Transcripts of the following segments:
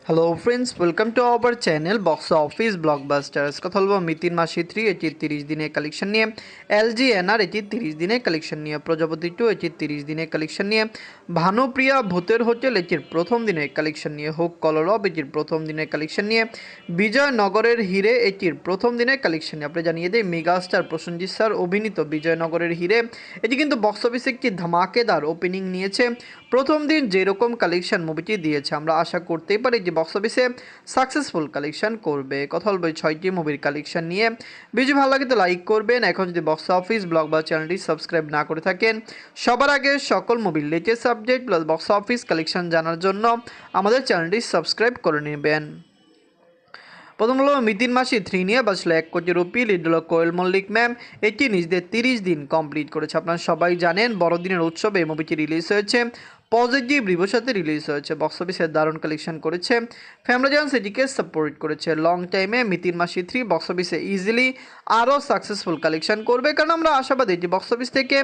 Hello friends, welcome to our channel box office blockbusters. কথা বলবো মিতিন মাসি 3 এটির 30 দিনের কালেকশন নিয়ে, এলজি এনআর এটির 30 দিনের কালেকশন নিয়ে, প্রজাপতি 2 এটির 30 দিনের কালেকশন নিয়ে, ভানুপ্রিয়া ভূতের হোটেল এটির প্রথম দিনের কালেকশন নিয়ে, হোক কলরব এটির প্রথম দিনের কালেকশন নিয়ে, বিজয়নগরের হিরে এটির প্রথম দিনের কালেকশন নিয়ে। আপনি জানিয়ে দেয় মেগাস্টার প্রসেনজিৎ স্যার অভিনীত বিজয়নগরের হিরে এটি কিন্তু বক্স অফিসে একটি ধামাকেদার ওপেনিং নিয়েছে। প্রথম দিন যেরকম কালেকশন মুভিটি দিয়েছে, আমরা আশা করতেই পারি যে বক্স অফিসে সাকসেসফুল কালেকশন করবে। কথা বলবো 6টি মুভির কালেকশন নিয়ে। ভিডিও ভালো লাগে তো লাইক করবেন। এখন যদি বক্স অফিস ব্লগ বা চ্যানেলটি সাবস্ক্রাইব না করে থাকেন, সবার আগে সকল মুভির latest update plus box office collection জানার জন্য আমাদের চ্যানেলটি সাবস্ক্রাইব করে নেবেন। প্রথম হলো মিতিন মাসি 3 নিয়ে বাঁচলো 1 কোটি রুপি। লিড হলো কোয়েল মল্লিক ম্যাম। এটি নিজেদের 30 দিন কমপ্লিট করেছে। আপনারা সবাই জানেন বড়দিনের উৎসবে এই মুভিটি রিলিজ হয়েছে, পজিটিভ রিভিউর সাথে রিলিজ হয়েছে। বক্স অফিসে দারুণ কালেকশন করেছে। ফ্যামিলি জান্স এটিকে সাপোর্ট করেছে। লং টাইমে মিতিন মাসি 3 বক্স অফিসে ইজিলি আরও সাকসেসফুল কালেকশন করবে, কারণ আমরা আশাবাদী যে বক্স অফিস থেকে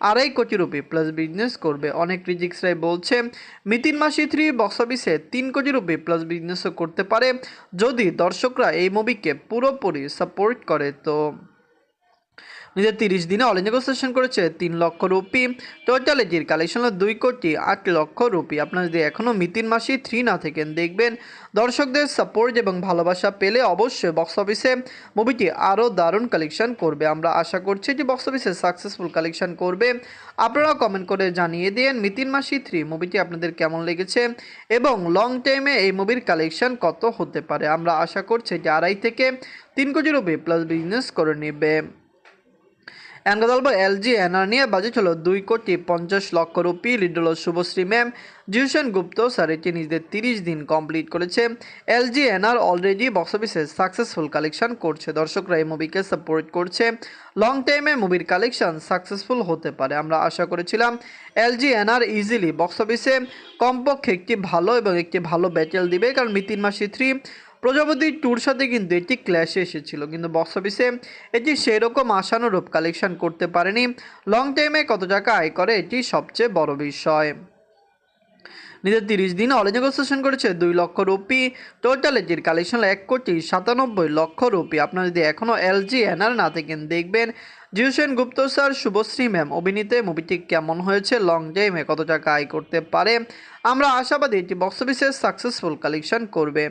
2.5 কোটি রুপি প্লাস বিজনেস করবে। অনেক ক্রিটিক্সরাই বলছে মিতিন মাসি 3 বক্স অফিসে 3 কোটি রুপি প্লাস বিজনেসও করতে পারে যদি দর্শকরা এই মুভিকে পুরোপুরি সাপোর্ট করে। তো নিজের 30 দিনে অল ইন্ডিয়া সেশন করেছে 3 লক্ষ রুপি। টোটাল এটির কালেকশন হলো 2 কোটি 8 লক্ষ রুপি। আপনারা যদি এখনও মিতিন মাসি 3 না থাকেন, দেখবেন দর্শকদের সাপোর্ট এবং ভালোবাসা পেলে অবশ্যই বক্স অফিসে মুভিটি আরও দারুণ কালেকশন করবে। আমরা আশা করছি যে বক্স অফিসে সাকসেসফুল কালেকশন করবে। আপনারা কমেন্ট করে জানিয়ে দিন মিতিন মাসি 3 মুভিটি আপনাদের কেমন লেগেছে এবং লং টাইমে এই মুভির কালেকশন কত হতে পারে। আমরা আশা করছি যে 2.5 থেকে 3 কোটি রুপি প্লাস বিজনেস করে নেবে। এন্ড কথা বলবো এলজি এনআর নিয়ে। বাজেট হলো 2 কোটি 50 লক্ষ রুপি। লিড হলো শুভশ্রী ম্যাম। জিউসেন গুপ্ত স্যার এটি নিজেদের 30 দিন কমপ্লিট করেছে। এলজি এনআর অলরেডি বক্স অফিসে সাকসেসফুল কালেকশন করছে। দর্শকরা এই মুভিকে সাপোর্ট করছে। লং টাইমে মুভির কালেকশন সাকসেসফুল হতে পারে। আমরা আশা করেছিলাম এলজি এনআর ইজিলি বক্স অফিসে কমপক্ষে একটি ভালো এবং একটি ভালো ব্যাটেল দিবে, কারণ মিতিন মাসি 3 প্রজাপতি টুর সাথে কিন্তু এটি ক্ল্যাশে এসেছিল, কিন্তু বক্স অফিসে এটি সেরকম আশানুরূপ কালেকশন করতে পারেনি। লং টাইমে কত টাকা আয় করে এটি সবচেয়ে বড় বিষয়। নিজের 30 দিন অল ইন্ডিয়া সেশন করেছে 2 লক্ষ রুপি। টোটাল এটির কালেকশন 1 কোটি 97 লক্ষ রুপি। আপনারা যদি এখনও এলজি এনআর না থাকেন, দেখবেন জিউসেন গুপ্ত স্যার শুভশ্রী ম্যাম অভিনীত মুভিটি কেমন হয়েছে, লং টাইমে কত টাকা আয় করতে পারে। আমরা আশাবাদী এটি বক্স অফিসে সাকসেসফুল কালেকশন করবে।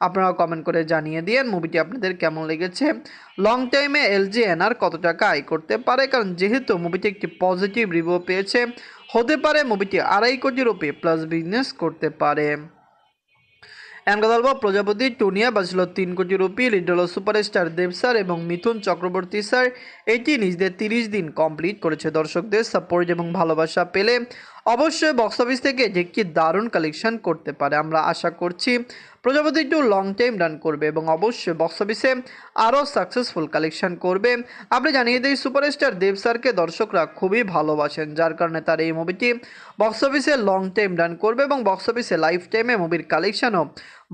আপনারা কমেন্ট করে জানিয়ে দিন মুভিটি আপনাদের কেমন লেগেছে, লং টাইমে এলজি এনআর কত টাকা আয় করতে পারে, কারণ যেহেতু মুভিটি একটি পজিটিভ রিভিউ পেয়েছে, হতে পারে মুভিটি 2.5 কোটি রুপি প্লাস বিজনেস করতে পারে। এমন কথা বলবো প্রজাপতি 2 নিয়ে বাঁচল 3 কোটি রুপি। লিড হলো সুপারস্টার দেব স্যার এবং মিথুন চক্রবর্তী স্যার। এটি নিজেদের 30 দিন কমপ্লিট করেছে। দর্শকদের সাপোর্ট এবং ভালোবাসা পেলে অবশ্যই বক্স অফিস থেকে যে কি দারুণ কালেকশন করতে পারে। আমরা আশা করছি প্রজাপতি 2 লং টাইম রান করবে এবং অবশ্যই বক্স অফিসে আরও সাকসেসফুল কালেকশন করবে। আপনি জানিয়ে দিই সুপারস্টার দেব স্যারকে দর্শকরা খুবই ভালোবাসেন, যার কারণে তার এই মুভিটি বক্স অফিসে লং টাইম রান করবে এবং বক্স অফিসে লাইফ টাইমে মুভির কালেকশনও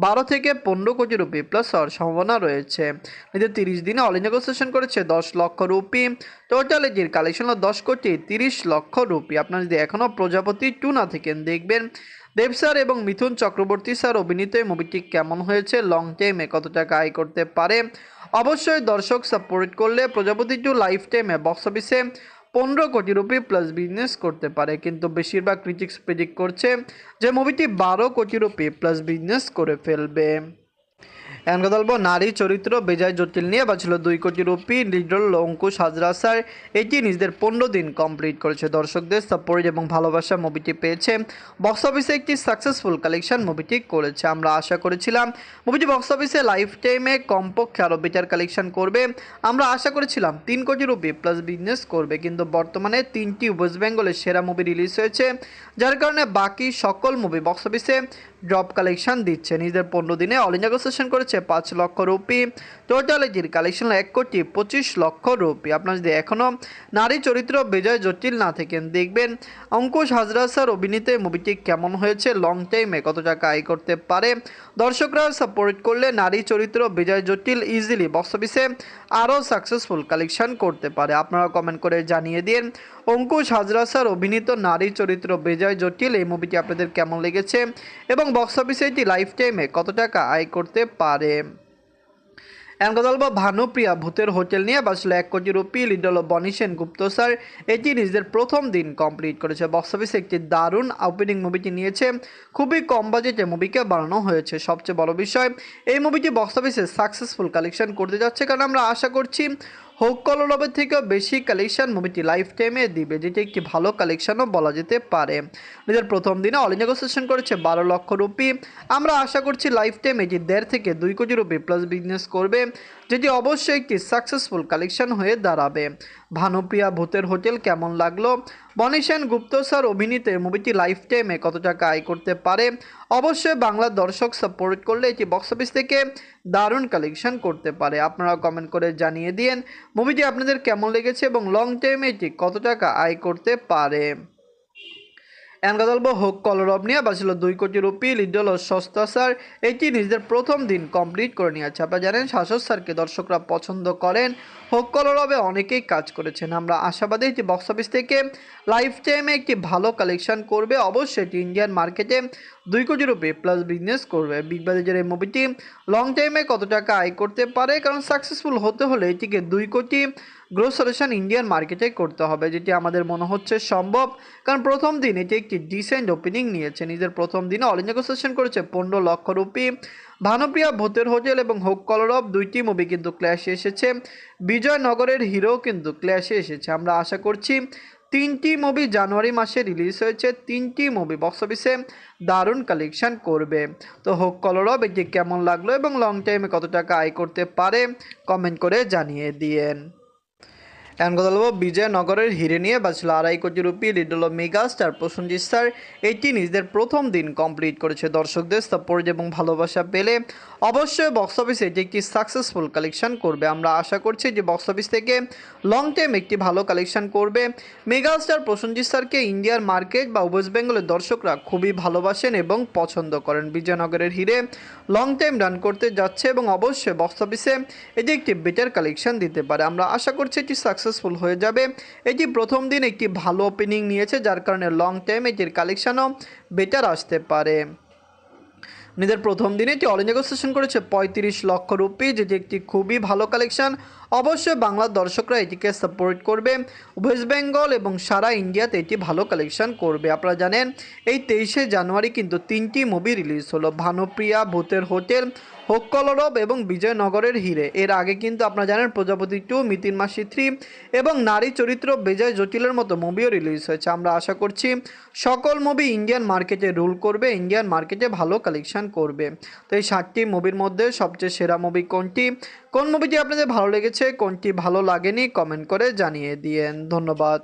12 থেকে 15 কোটি রুপি প্লাস হওয়ার সম্ভাবনা রয়েছে। নিজের 30 দিনে অল ইন্ডিয়া সেশন করেছে 10 লক্ষ রুপি। টোটাল এটির কালেকশন হলো 10 কোটি 30 লক্ষ রুপি। আপনারা যদি এখনও প্রজাপতি 2 না থাকেন, দেখবেন দেব স্যার এবং মিথুন চক্রবর্তী স্যার অভিনীত মুভিটি কেমন হয়েছে, লং টাইমে কত টাকা আয় করতে পারে। অবশ্যই দর্শক সাপোর্ট করলে প্রজাপতি 2 লাইফ টাইমে বক্স অফিসে 15 কোটি রুপি প্লাস বিজনেস করতে পারে, কিন্তু বেশিরভাগ ক্রিটিক্স প্রেডিক্ট করছে যে মুভিটি 12 কোটি রুপি প্লাস বিজনেস করে ফেলবে। এখন কথা বলবো নারী চরিত্র বেজায় জটিল নিয়ে। বাঁচল 2 কোটি rupee. Little Ankush Hazra sir এটি নিজেদের 15 দিন কমপ্লিট করেছে। দর্শকদের সাপোর্ট এবং ভালোবাসা মুভিটি পেয়েছে। বক্স অফিসে একটি সাকসেসফুল কালেকশন মুভিটি করেছে। আমরা আশা করেছিলাম মুভিটি বক্স অফিসে লাইফ টাইমে কমপক্ষে আরও বেটার কালেকশন করবে। আমরা আশা করেছিলাম 3 কোটি রুপি প্লাস বিজনেস করবে, কিন্তু বর্তমানে 3টি ওয়েস্ট বেঙ্গলের সেরা মুভি রিলিজ হয়েছে, যার কারণে বাকি সকল মুভি বক্স অফিসে ড্রপ কালেকশন দিচ্ছে। নিজেদের 15 দিনে অল ইন্ডিয়া সেশন করেছে 5 লক্ষ রুপি। টোটাল এটির কালেকশন 1 কোটি 25 লক্ষ রুপি। আপনারা যদি এখনও নারী চরিত্র বিজয় জটিল না থাকেন, দেখবেন অঙ্কুশ হাজরা স্যার অভিনীত মুভিটি কেমন হয়েছে, লং টাইমে কত টাকা আয় করতে পারে। দর্শকরা সাপোর্ট করলে নারী চরিত্র বিজয় জটিল ইজিলি বক্স অফিসে আরও সাকসেসফুল কালেকশন করতে পারে। আপনারা কমেন্ট করে জানিয়ে দিন অঙ্কুশ হাজরা স্যার অভিনীত নারী চরিত্র বেজায় জটিল, এই মুভিটি আপনাদের কেমন লেগেছে এবং বক্স অফিসে এটি লাইফ টাইমে কত টাকা আয় করতে পারে। এখন কথা বলবো ভানুপ্রিয়া ভূতের হোটেল নিয়ে বাঁচলো 1 কোটি রুপি। লিড হলো বনি সেনগুপ্ত স্যার, এটি নিজেদের প্রথম দিন কমপ্লিট করেছে। বক্স অফিসে একটি দারুণ ওপেনিং মুভিটি নিয়েছে, খুবই কম বাজেটে মুভিকে বানানো হয়েছে। সবচেয়ে বড় বিষয়, এই মুভিটি বক্স অফিসে সাকসেসফুল কালেকশন করতে যাচ্ছে, কারণ আমরা আশা করছি হোক কলরবের থেকেও বেশি কালেকশন মুভিটি লাইফ টাইমে দিবে, যেটি একটি ভালো কালেকশনও বলা যেতে পারে। নিজের প্রথম দিনে অল ইন্ডিয়া নেগোসিয়েশন করেছে 12 লক্ষ রুপি। আমরা আশা করছি লাইফ টাইম এটি 1.5 থেকে 2 কোটি রুপি প্লাস বিজনেস করবে, যেটি অবশ্যই একটি সাকসেসফুল কালেকশন হয়ে দাঁড়াবে। ভানুপ্রিয়া ভূতের হোটেল কেমন লাগলো? বনি সেনগুপ্ত স্যার অভিনীত মুভিটি লাইফ টাইমে কত টাকা আয় করতে পারে? অবশ্যই বাংলার দর্শক সাপোর্ট করলে এটি বক্স অফিস থেকে দারুণ কালেকশন করতে পারে। আপনারা কমেন্ট করে জানিয়ে দিন মুভিটি আপনাদের কেমন লেগেছে এবং লং টাইমে এটি কত টাকা আয় করতে পারে। এখন কথা বলবো হোক কলরব নিয়ে বাঁচলো 2 কোটি রুপি। লিড হলো সস্তা স্যার, এটি নিজেদের প্রথম দিন কমপ্লিট করে নিয়েছে। আপনারা জানেন শাসক স্যারকে দর্শকরা পছন্দ করেন, হোক কলরবে অনেকেই কাজ করেছেন। আমরা আশাবাদী এটি বক্স অফিস থেকে লাইফ টাইমে একটি ভালো কালেকশন করবে, অবশ্যই এটি ইন্ডিয়ান মার্কেটে 2 কোটি রুপি প্লাস বিজনেস করবে। বিগ বাজেটের এই মুভিটি লং টাইমে কত টাকা আয় করতে পারে, কারণ সাকসেসফুল হতে হলে এটিকে 2 কোটি গ্রোস সলিউশন ইন্ডিয়ান মার্কেটে করতে হবে, যেটি আমাদের মনে হচ্ছে সম্ভব, কারণ প্রথম দিন এটি একটি ডিসেন্ট ওপেনিং নিয়েছে। নিজের প্রথম দিনে অল ইন্ডিয়া নেগোসিয়েশন করেছে 15 লক্ষ রুপি। ভানুপ্রিয়া ভূতের হোটেল এবং হোক কলরব দুইটি মুভি কিন্তু ক্ল্যাশে এসেছে, বিজয়নগরের হিরো কিন্তু ক্ল্যাশে এসেছে। আমরা আশা করছি 3টি মুভি জানুয়ারি মাসে রিলিজ হয়েছে, 3টি মুভি বক্স অফিসে দারুণ কালেকশন করবে। তো হোক কলরব এটি কেমন লাগলো এবং লং টাইমে কত টাকা আয় করতে পারে কমেন্ট করে জানিয়ে দিয়েন। এখন কথা বলবো বিজয়নগরের হিরে নিয়ে বাঁচলো 2.5 কোটি রুপি। লিড হলো মেগা স্টার প্রসেনজিৎ স্যার, এটি নিজেদের প্রথম দিন কমপ্লিট করেছে। দর্শকদের সাপোর্ট এবং ভালোবাসা পেলে অবশ্যই বক্স অফিসে এটি একটি সাকসেসফুল কালেকশন করবে। আমরা আশা করছি যে বক্স অফিস থেকে লং টাইম একটি ভালো কালেকশন করবে। মেগা স্টার প্রসেনজিৎ স্যারকে ইন্ডিয়ার মার্কেট বা ওয়েস্ট বেঙ্গলের দর্শকরা খুবই ভালোবাসেন এবং পছন্দ করেন। বিজয়নগরের হিরে লং টাইম রান করতে যাচ্ছে এবং অবশ্যই বক্স অফিসে এটি একটি বেটার কালেকশন দিতে পারে। আমরা আশা করছি এটি সাকসেসফুল হয়ে যাবে। এটি প্রথম দিন একটি ভালো ওপেনিং নিয়েছে, যার কারণে লং টাইম এটির কালেকশনও বেটার আসতে পারে। নিজের প্রথম দিনে এটি অল ইন্ডিয়া নেগোসিয়েশন করেছে 35 লক্ষ রুপি, যেটি একটি খুবই ভালো কালেকশন। অবশ্যই বাংলার দর্শকরা এটিকে সাপোর্ট করবে, ওয়েস্ট বেঙ্গল এবং সারা ইন্ডিয়াতে এটি ভালো কালেকশন করবে। আপনারা জানেন এই 23শে জানুয়ারি কিন্তু 3টি মুভি রিলিজ হলো, ভানুপ্রিয়া ভূতের হোটেল, হোক কলরব এবং বিজয়নগরের হিরে। এর আগে কিন্তু আপনারা জানেন প্রজাপতি 2, মিতিন মাসি 3 এবং নারী চরিত্র বেজায় জটিলের মতো মুভিও রিলিজ হয়েছে। আমরা আশা করছি সকল মুভি ইন্ডিয়ান মার্কেটে রুল করবে, ইন্ডিয়ান মার্কেটে ভালো কালেকশন করবে। তো এই 7টি মুভির মধ্যে সবচেয়ে সেরা মুভি কোনটি, কোন মুভিটি আপনাদের ভালো লেগেছে, কোনটি ভালো লাগেনি কমেন্ট করে জানিয়ে দিয়েন। ধন্যবাদ।